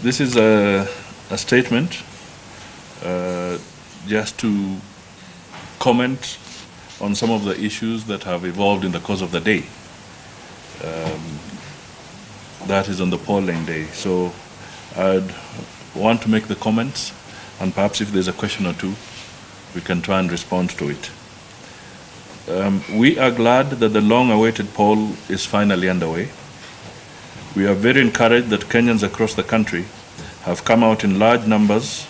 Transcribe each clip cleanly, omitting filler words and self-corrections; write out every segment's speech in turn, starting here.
This is a statement just to comment on some of the issues that have evolved in the course of the day. That is on the polling day. So I'd want to make the comments, and perhaps if there's a question or two, we can try and respond to it. We are glad that the long-awaited poll is finally underway. We are very encouraged that Kenyans across the country have come out in large numbers,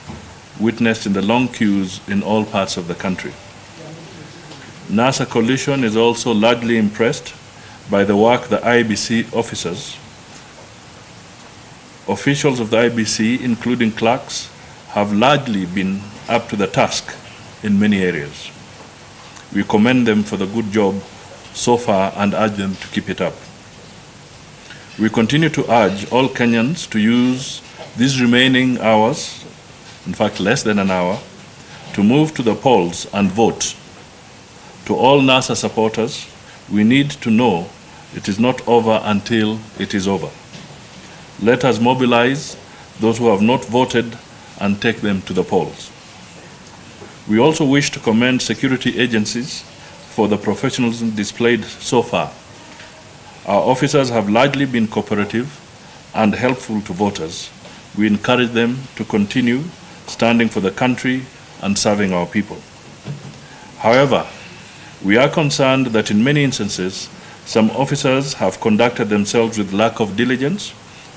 witnessed in the long queues in all parts of the country. NASA coalition is also largely impressed by the work the IEBC officers. Officials of the IEBC, including clerks, have largely been up to the task in many areas. We commend them for the good job so far and urge them to keep it up. We continue to urge all Kenyans to use these remaining hours, in fact less than an hour, to move to the polls and vote. To all NASA supporters, we need to know it is not over until it is over. Let us mobilize those who have not voted and take them to the polls. We also wish to commend security agencies for the professionalism displayed so far. Our officers have largely been cooperative and helpful to voters. We encourage them to continue standing for the country and serving our people. However, we are concerned that in many instances, some officers have conducted themselves with lack of diligence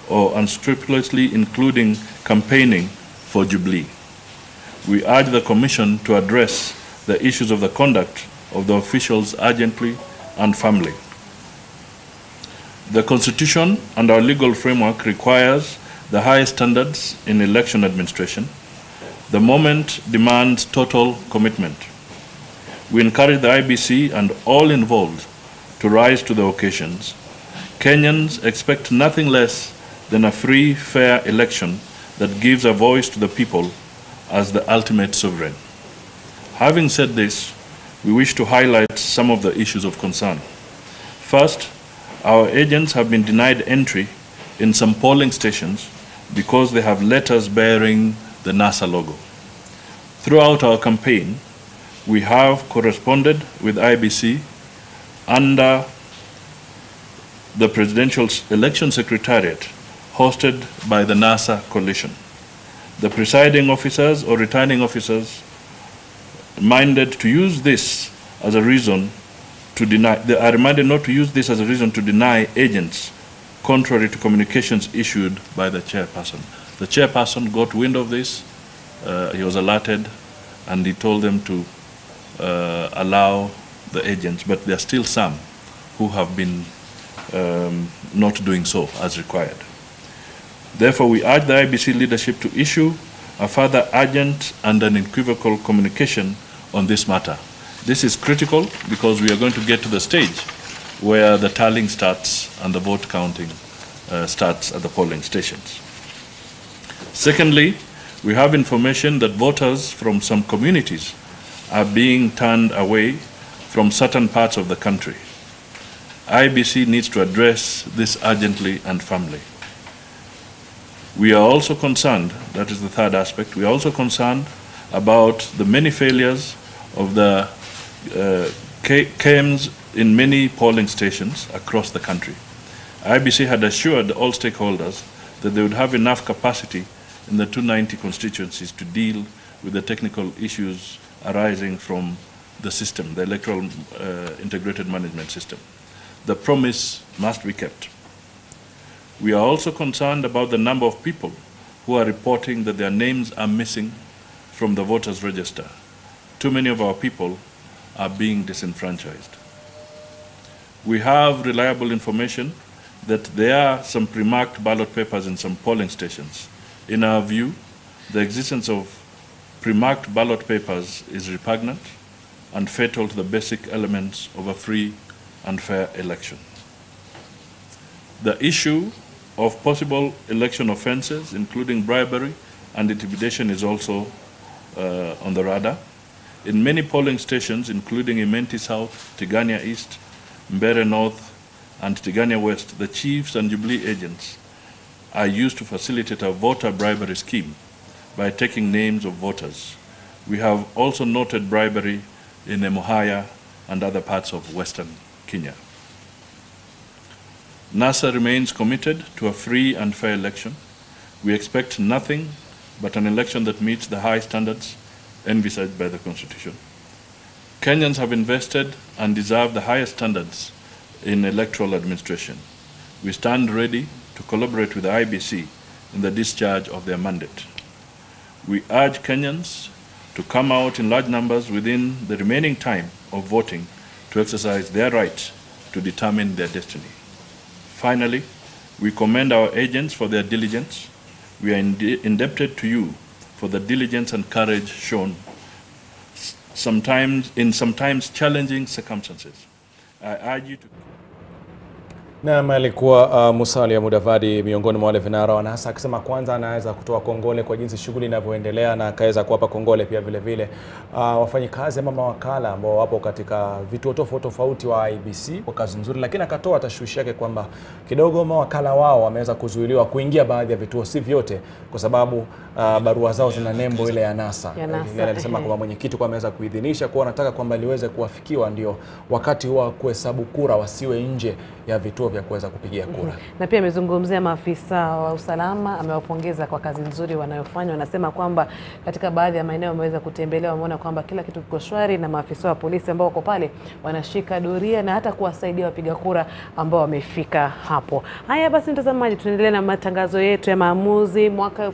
or unscrupulously, including campaigning for Jubilee. We urge the Commission to address the issues of the conduct of the officials urgently and firmly. The Constitution and our legal framework requires the highest standards in election administration. The moment demands total commitment. We encourage the IEBC and all involved to rise to the occasions. Kenyans expect nothing less than a free, fair election that gives a voice to the people as the ultimate sovereign. Having said this, we wish to highlight some of the issues of concern. First, our agents have been denied entry in some polling stations because they have letters bearing the NASA logo. Throughout our campaign, we have corresponded with IEBC under the Presidential Election Secretariat hosted by the NASA coalition. The presiding officers or returning officers minded to use this as a reason to deny, they are reminded not to use this as a reason to deny agents contrary to communications issued by the chairperson. The chairperson got wind of this, he was alerted, and he told them to allow the agents, but there are still some who have been not doing so as required. Therefore, we urge the IEBC leadership to issue a further urgent and unequivocal communication on this matter. This is critical because we are going to get to the stage where the tallying starts and the vote counting starts at the polling stations. Secondly, we have information that voters from some communities are being turned away from certain parts of the country. IEBC needs to address this urgently and firmly. We are also concerned, that is the third aspect, we are also concerned about the many failures of the KMs in many polling stations across the country. IEBC had assured all stakeholders that they would have enough capacity in the 290 constituencies to deal with the technical issues arising from the system, the electoral integrated management system. The promise must be kept. We are also concerned about the number of people who are reporting that their names are missing from the voters' register. Too many of our people are being disenfranchised. We have reliable information that there are some pre-marked ballot papers in some polling stations. In our view, the existence of pre-marked ballot papers is repugnant and fatal to the basic elements of a free and fair election. The issue of possible election offenses, including bribery and intimidation, is also on the radar. In many polling stations, including Imenti South, Tigania East, Mbere North, and Tigania West, the chiefs and Jubilee agents are used to facilitate a voter bribery scheme by taking names of voters. We have also noted bribery in Emuhaya and other parts of Western Kenya. NASA remains committed to a free and fair election. We expect nothing but an election that meets the high standards envisaged by the Constitution. Kenyans have invested and deserve the highest standards in electoral administration. We stand ready to collaborate with the IEBC in the discharge of their mandate. We urge Kenyans to come out in large numbers within the remaining time of voting to exercise their right to determine their destiny. Finally, we commend our agents for their diligence. We are indebted to you for the diligence and courage shown sometimes challenging circumstances. I urge you to... Na alikuwa Musalia Mudavadi miongoni mwa wale vinara wa NASA akisema kwanza anaweza kutoa kongole kwa jinsi shughuli inavyoendelea na akaweza kuwapa kongole pia vile vile wafanyikazi ama mawakala ambao wapo katika vituo tofauti wa IEBC kwa kazi nzuri, lakini akatoa tashwishi yake kwamba kidogo mawakala wao wameweza kuzuiliwa kuingia baadhi ya vituo, si vyote, kwa sababu barua zao zina nembo ile ya NASA. Alisema kwamba mwenyekiti kwa ameweza kuidhinisha kwa anataka kwamba liweze kuwafikiwa ndio wakati wa kuhesabu kura wasiwe nje ya vituo vya kuweza kupigia kura. Na pia amezungumzia maafisa wa usalama, amewapongeza kwa kazi nzuri wanayofanya. Anasema kwamba katika baadhi ya maeneo wameweza kutembelea, wameona kwamba kila kitu kiko shwari na maafisa wa polisi ambao wako pale wanashika doria na hata kuwasaidia wapiga kura ambao wamefika hapo. Haya basi mtazamaji, tunaendelea na matangazo yetu ya maamuzi mwaka